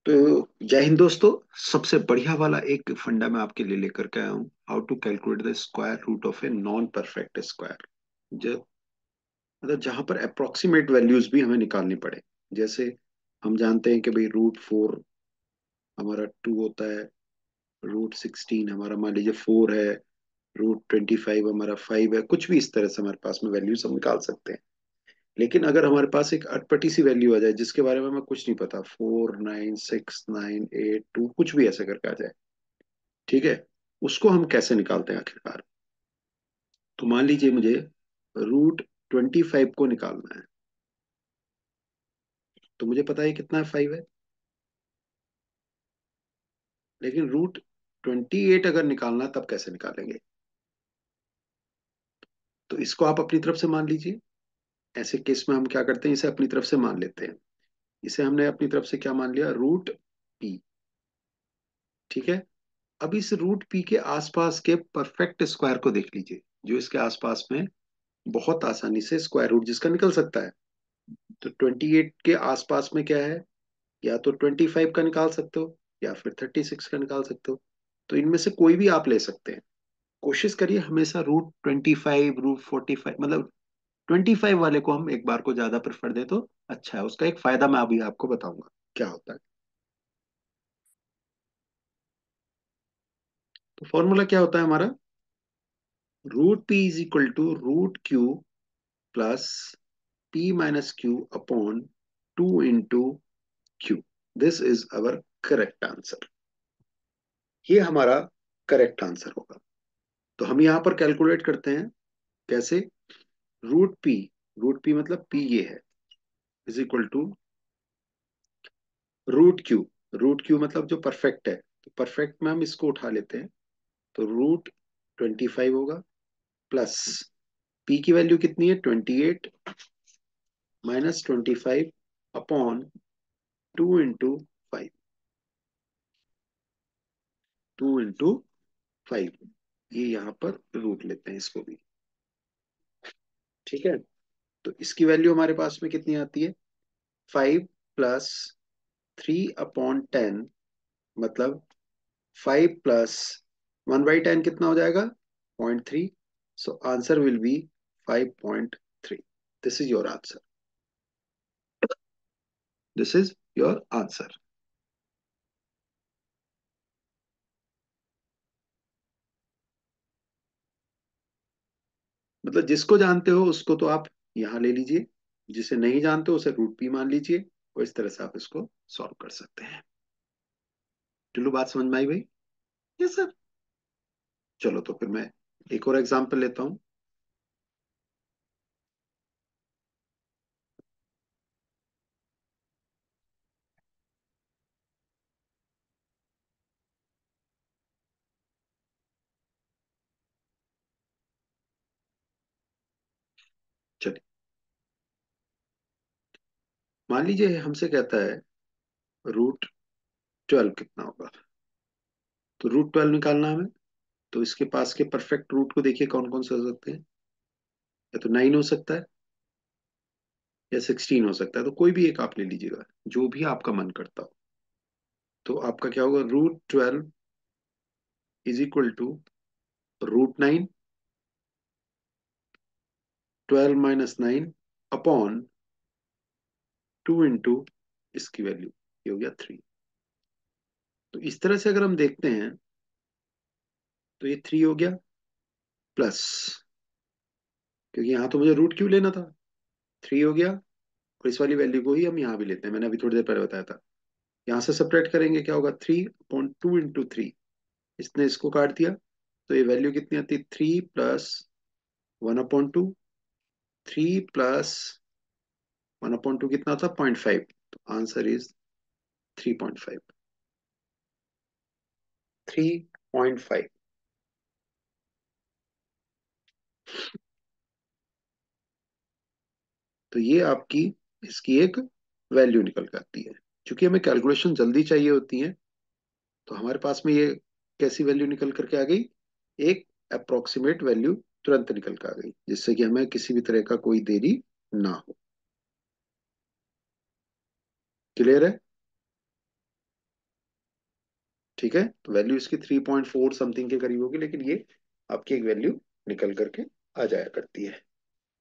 तो जय हिंद दोस्तों। सबसे बढ़िया वाला एक फंडा मैं आपके लिए लेकर के आया हूँ। How to calculate the square root of a non perfect square. जब मतलब जहां पर अप्रोक्सीमेट वैल्यूज भी हमें निकालनी पड़े। जैसे हम जानते हैं कि भाई रूट 4 हमारा 2 होता है, रूट 16 हमारा मान लीजिए 4 है, रूट 25 हमारा 5 है। कुछ भी इस तरह से हमारे पास में वैल्यूज हम निकाल सकते हैं। लेकिन अगर हमारे पास एक अटपटी सी वैल्यू आ जाए जिसके बारे में हमें कुछ नहीं पता, 4 9 6 9 8 2 कुछ भी ऐसे करके आ जाए, ठीक है, उसको हम कैसे निकालते हैं आखिरकार। तो मान लीजिए मुझे रूट 25 को निकालना है। तो मुझे पता है कितना है, 5 है। लेकिन रूट 28 अगर निकालना है, तब कैसे निकालेंगे। तो इसको आप अपनी तरफ से मान लीजिए। ऐसे केस में हम क्या करते हैं, इसे अपनी तरफ से मान लेते हैं। इसे हमने अपनी तरफ से क्या मान लिया, रूट p। ठीक है। अब इस रूट p के आसपास के परफेक्ट स्क्वायर को देख लीजिए, जो इसके आसपास में बहुत आसानी से स्क्वायर रूट जिसका निकल सकता है। तो 28 के आसपास में क्या है, या तो 25 का निकाल सकते हो, या फिर 36 का निकाल सकते हो। तो इनमें से कोई भी आप ले सकते हैं। कोशिश करिए हमेशा रूट 25 रूट 45, मतलब 25 वाले को हम एक बार को ज्यादा प्रेफर दे तो अच्छा है। उसका एक फायदा मैं अभी आपको बताऊंगा क्या होता है। तो फॉर्मूला क्या होता है हमारा, root p = root q plus p - q upon 2 × q। This is our correct answer. ये हमारा करेक्ट आंसर होगा। तो हम यहाँ पर कैलकुलेट करते हैं कैसे। रूट पी मतलब पी ये है, is equal to root Q. Root Q मतलब जो परफेक्ट है, तो परफेक्ट में हम इसको उठा लेते हैं। तो रूट 25 होगा, प्लस पी की वैल्यू कितनी है, 28 - 25 अपॉन 2 × 5। 2 × 5, ये यहाँ पर रूट लेते हैं इसको भी। ठीक है। तो इसकी वैल्यू हमारे पास में कितनी आती है, 5 + 3/10, मतलब 5 + 1/10 कितना हो जाएगा, 0.3। So answer will be 5.3। This is your answer. This is your answer. मतलब जिसको जानते हो उसको तो आप यहाँ ले लीजिए, जिसे नहीं जानते हो उसे रूट p मान लीजिए, और इस तरह से आप इसको सॉल्व कर सकते हैं। चलो बात समझ में आई भाई। Yes sir. चलो तो फिर मैं एक और एग्जांपल लेता हूँ। चलिए, मान लीजिए हमसे कहता है रूट 12 कितना होगा। तो रूट 12 निकालना है हमें। तो इसके पास के परफेक्ट रूट को देखिए कौन कौन से हो सकते हैं। या तो 9 हो सकता है, या 16 हो सकता है। तो कोई भी एक आप ले लीजिएगा, जो भी आपका मन करता हो। तो आपका क्या होगा, रूट 12 = रूट 9, 12 - 9 अपॉन 2 × इसकी वैल्यू, ये हो गया 3। तो इस तरह से अगर हम देखते हैं, तो ये 3 हो गया, प्लस, क्योंकि यहाँ तो मुझे रूट क्यू लेना था, 3 हो गया। और इस वाली वैल्यू को ही हम यहाँ भी लेते हैं, मैंने अभी थोड़ी देर पहले बताया था। यहाँ से सब्ट्रैक्ट करेंगे, क्या होगा, 3/2 × 3। इसने इसको काट दिया। तो ये वैल्यू कितनी आती है, 3 + 1/2। 3 + 1/2 कितना था, 0.5। तो आंसर इज 3.5। 3.5। तो ये आपकी इसकी एक वैल्यू निकल के आती है। क्योंकि हमें कैलकुलेशन जल्दी चाहिए होती है, तो हमारे पास में ये कैसी वैल्यू निकल करके आ गई, एक अप्रोक्सीमेट वैल्यू तुरंत निकल के आ गई, जिससे कि हमें किसी भी तरह का कोई देरी ना हो। क्लियर है। ठीक है, तो वैल्यू इसकी 3.4 समथिंग के करीब होगी, लेकिन ये आपकी एक वैल्यू निकल करके आ जाया करती है।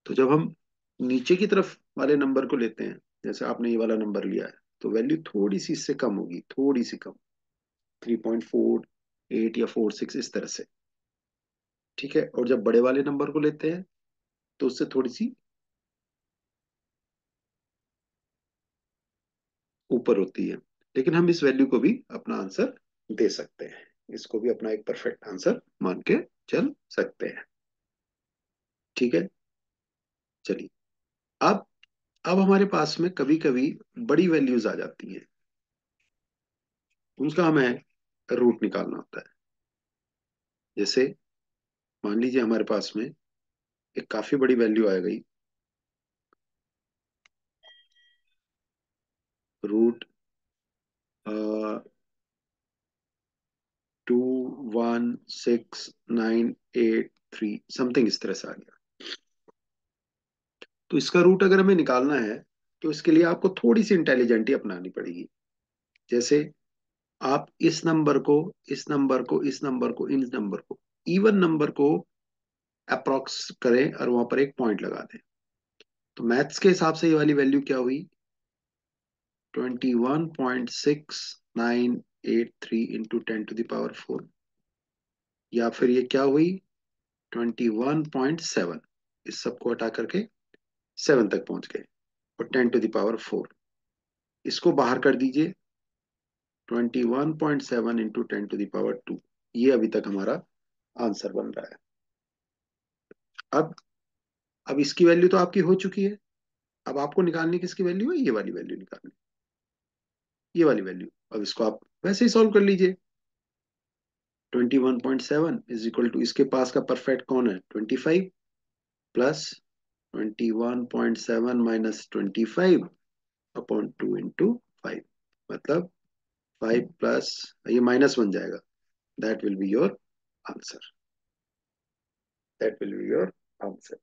तो जब हम नीचे की तरफ वाले नंबर को लेते हैं, जैसे आपने ये वाला नंबर लिया है, तो वैल्यू थोड़ी सी इससे कम होगी, थोड़ी सी कम, 3.48 या 46 इस तरह से। ठीक है, और जब बड़े वाले नंबर को लेते हैं तो उससे थोड़ी सी ऊपर होती है। लेकिन हम इस वैल्यू को भी अपना आंसर दे सकते हैं, इसको भी अपना एक परफेक्ट आंसर मान के चल सकते हैं। ठीक है, चलिए। अब अब हमारे पास में कभी कभी बड़ी वैल्यूज आ जाती हैं, उनका हमें रूट निकालना होता है। जैसे मान लीजिए हमारे पास में एक काफी बड़ी वैल्यू आ गई, रूट 216,983 समथिंग इस तरह से आ गया। तो इसका रूट अगर हमें निकालना है, तो इसके लिए आपको थोड़ी सी इंटेलिजेंटी अपनानी पड़ेगी। जैसे आप इस नंबर को, इस नंबर को, इस नंबर को, इन नंबर को, इवन नंबर को अप्रोक्स करें और वहां पर एक पॉइंट लगा दें। तो मैथ्स के हिसाब से ये वाली वैल्यू क्या हुई, 21.6983 इंटू 10⁴, या फिर ये क्या हुई, 21.7, इस सबको हटा करके 7 तक पहुंच गए, और 10⁴ इसको बाहर कर दीजिए, 21.7 इंटू 10⁻²। ये अभी तक हमारा आंसर बन रहा है। अब अब इसकी वैल्यू तो आपकी हो चुकी है। अब आपको निकालनी किसकी वैल्यू है, ये वाली वैल्यू निकालनी, ये वाली वैल्यू। अब इसको आप वैसे ही सॉल्व कर लीजिए। 21.7 इज इक्वल टू, इसके पास का परफेक्ट कौन है, 25, प्लस 21.7 माइनस 25 अपॉन 2 इंटू 5, मतलब 5 प्लस, ये माइनस बन जाएगा, that will be your answer, that will be your answer.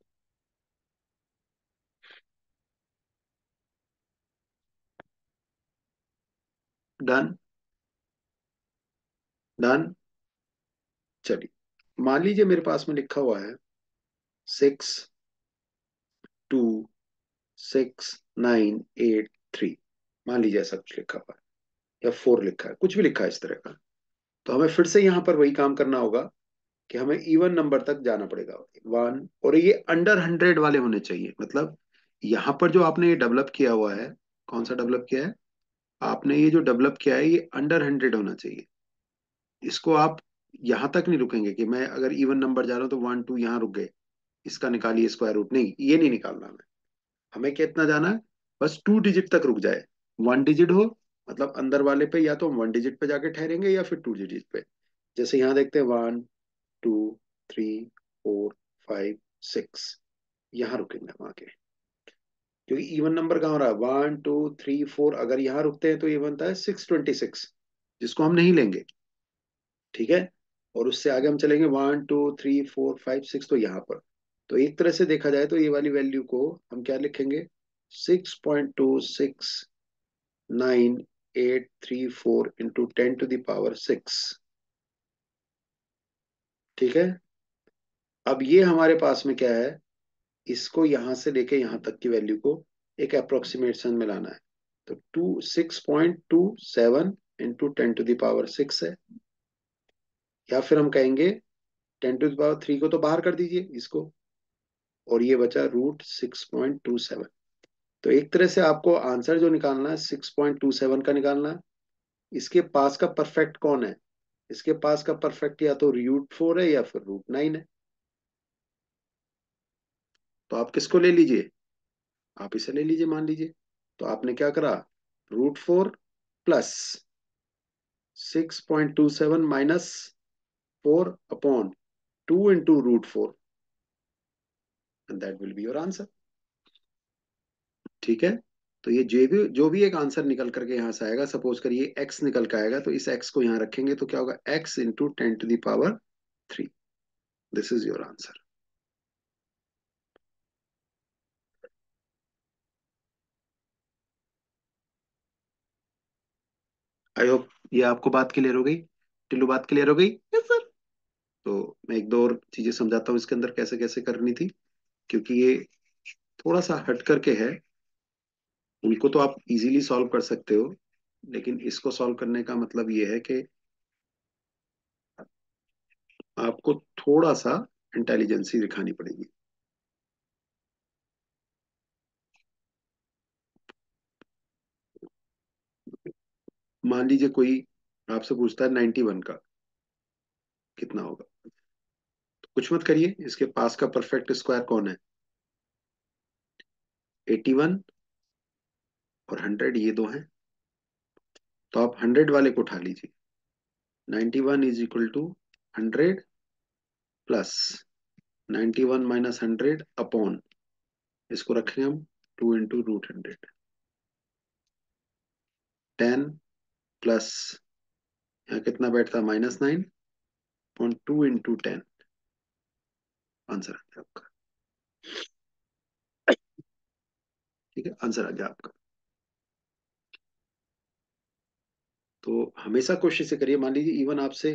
Done, done. चलिए, मान लीजिए मेरे पास में लिखा हुआ है 6, 2, 6, 9, 8, 3, मान लीजिए ऐसा कुछ लिखा हुआ है, या 4 लिखा है, कुछ भी लिखा है इस तरह का। तो हमें फिर से यहाँ पर वही काम करना होगा कि हमें इवन नंबर तक जाना पड़ेगा, 1, और ये अंडर 100 वाले होने चाहिए। मतलब यहाँ पर जो आपने ये डेवलप किया हुआ है, कौन सा डेवलप किया है आपने, ये जो डेवलप किया है ये अंडर 100 होना चाहिए। इसको आप यहाँ तक नहीं रुकेंगे कि मैं अगर इवन नंबर जा रहा हूँ तो 1, 2 यहाँ रुक गए, इसका निकालिए स्क्वायर रूट, नहीं, ये नहीं निकालना हमें। हमें कितना जाना है, बस 2 डिजिट तक रुक जाए, 1 डिजिट हो, मतलब अंदर वाले पे या तो हम 1 डिजिट पे जाके ठहरेंगे या फिर 2 डिजिट पे। जैसे यहाँ देखते हैं 1, 2, 3, 4, 5, 6, यहाँ रुकेंगे हम आके, क्योंकि इवन नंबर कहाँ हो रहा है, 1, 2, 3, 4, अगर यहाँ रुकते हैं तो ये बनता है 626, जिसको हम नहीं लेंगे। ठीक है, और उससे आगे हम चलेंगे 1, 2, 3, 4, 5, 6, तो यहाँ पर। तो एक तरह से देखा जाए तो ये वाली वैल्यू को हम क्या लिखेंगे, 6.26984 इंटू 10⁻⁶। ठीक है, अब ये हमारे पास में क्या है, इसको यहां से लेके यहां तक की वैल्यू को एक अप्रोक्सीमेशन में लाना है। तो 6.27 इंटू 10⁻⁶ है, या फिर हम कहेंगे 10⁻³ को तो बाहर कर दीजिए इसको, और ये बचा √6.27। तो एक तरह से आपको आंसर जो निकालना है 6.27 का निकालना है। इसके पास का परफेक्ट कौन है, इसके पास का परफेक्ट या तो √4 है या फिर √9 है। तो आप किसको ले लीजिए, आप इसे ले लीजिए, मान लीजिए। तो आपने क्या करा, √4 plus 6.27 minus 4/2 into √4, and that will be your answer. ठीक है, तो ये जो भी एक आंसर निकल करके यहां से आएगा, सपोज करिए एक्स निकल के आएगा, तो इस एक्स को यहाँ रखेंगे तो क्या होगा, x into 10⁻³ this is your answer. I hope ये आपको बात क्लियर हो गई। टिल्लू, बात क्लियर हो गई? Yes sir. तो मैं एक दो और चीजें समझाता हूँ इसके अंदर कैसे कैसे करनी थी, क्योंकि ये थोड़ा सा हट करके है। उनको तो आप इजीली सॉल्व कर सकते हो, लेकिन इसको सॉल्व करने का मतलब ये है कि आपको थोड़ा सा इंटेलिजेंसी दिखानी पड़ेगी। मान लीजिए कोई आपसे पूछता है 91 का कितना होगा, तो कुछ मत करिए, इसके पास का परफेक्ट स्क्वायर कौन है? 81 और 100, ये दो हैं। तो आप 100 वाले को उठा लीजिए। 91 is equal to 100 plus 91 minus 100 upon, इसको रखेंगे हम 2 इंटू √100। 10 प्लस, यहाँ कितना बैठता है, -9 पॉइंट 2 इंटू 10। आंसर आ गया आपका। ठीक है, आंसर आ गया आपका। तो हमेशा कोशिश से करिए। मान लीजिए इवन आपसे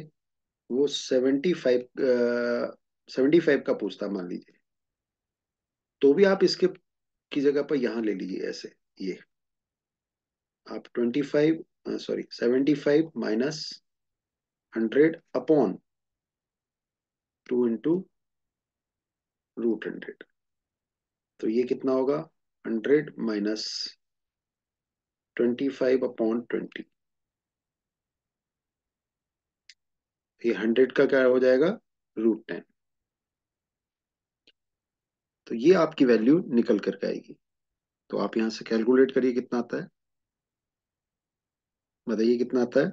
वो 75 का पूछता, मान लीजिए, तो भी आप इसके की जगह पर यहाँ ले लीजिए ऐसे। ये आप 75 अपॉन 2 इंटू √100। तो ये कितना होगा? 100 माइनस 25/20। ये 100 का क्या हो जाएगा? √10। तो ये आपकी वैल्यू निकल करके आएगी। तो आप यहाँ से कैलकुलेट करिए कितना आता है, बताइए कितना आता है।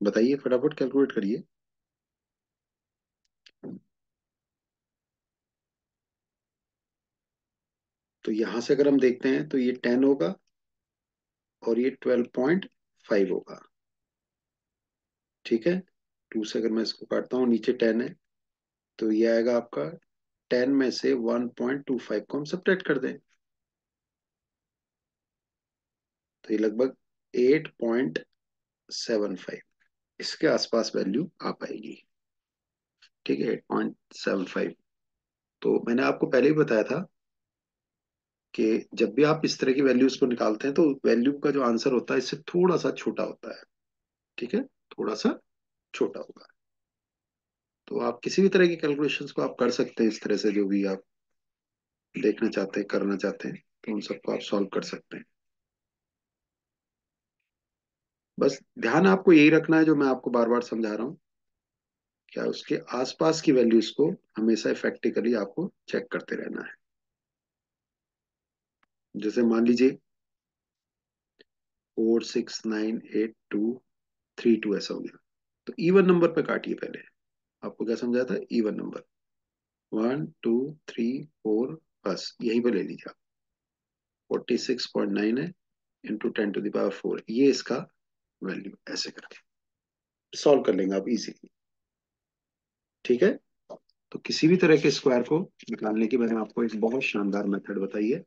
बताइए फटाफट कैलकुलेट करिए। तो यहां से अगर हम देखते हैं तो ये 10 होगा और ये 12.5 होगा। ठीक है, 2 से अगर मैं इसको काटता हूँ, नीचे 10 है, तो ये आएगा आपका 10 में से 1.25 को हम सब्ट्रैक्ट कर दें, तो ये लगभग 8.75, इसके आसपास वैल्यू आ पाएगी। ठीक है, 8.75। तो मैंने आपको पहले ही बताया था कि जब भी आप इस तरह की वैल्यूज को निकालते हैं तो वैल्यू का जो आंसर होता है इससे थोड़ा सा छोटा होता है। ठीक है, थोड़ा सा छोटा होगा। तो आप किसी भी तरह की कैलकुलेशंस को आप कर सकते हैं इस तरह से, जो भी आप देखना चाहते हैं, करना चाहते हैं, तो उन सबको आप सॉल्व कर सकते हैं। बस ध्यान आपको यही रखना है जो मैं आपको बार बार समझा रहा हूँ, क्या उसके आसपास की वैल्यूज को हमेशा इफेक्टिकली आपको चेक करते रहना है। जैसे मान लीजिए 4, 6, 9, 8, 2, 3, 2 ऐसा हो गया, तो इवन नंबर पे काटिए पहले। आपको क्या समझाया था? इवन नंबर 1, 2, 3, 4, बस यहीं पे ले लीजिए आप। 46.9 है, × 10⁴, ये इसका वैल्यू, ऐसे करके सॉल्व कर लेंगे आप इजीली। ठीक है, तो किसी भी तरह के स्क्वायर को निकालने की मैंने आपको एक बहुत शानदार मेथड बताई है।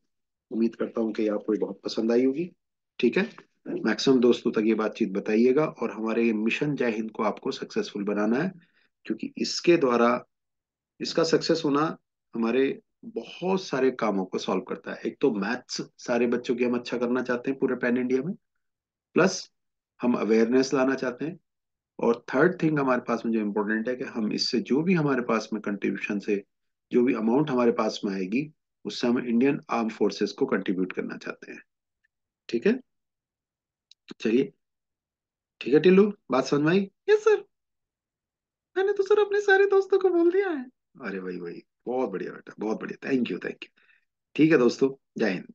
उम्मीद करता हूँ कि ये आपको ये बहुत पसंद आई होगी। ठीक है, मैक्सिमम दोस्तों तक ये बातचीत बताइएगा, और हमारे ये मिशन जय हिंद को आपको सक्सेसफुल बनाना है, क्योंकि इसके द्वारा, इसका सक्सेस होना हमारे बहुत सारे कामों को सॉल्व करता है। एक तो मैथ्स सारे बच्चों की हम अच्छा करना चाहते हैं पूरे पैन इंडिया में, प्लस हम अवेयरनेस लाना चाहते हैं, और थर्ड थिंग हमारे पास में जो इम्पोर्टेंट है कि हम इससे जो भी हमारे पास में कंट्रीब्यूशन से जो भी अमाउंट हमारे पास में आएगी, उससे हम इंडियन आर्म फोर्सेस को कंट्रीब्यूट करना चाहते हैं। ठीक है, चलिए। ठीक है टिल्लू, बात समझ में आई? Yes sir. मैंने तो सर अपने सारे दोस्तों को बोल दिया है। अरे भाई भाई, बहुत बढ़िया बेटा, बहुत बढ़िया, थैंक यू थैंक यू। ठीक है दोस्तों, जय हिंद।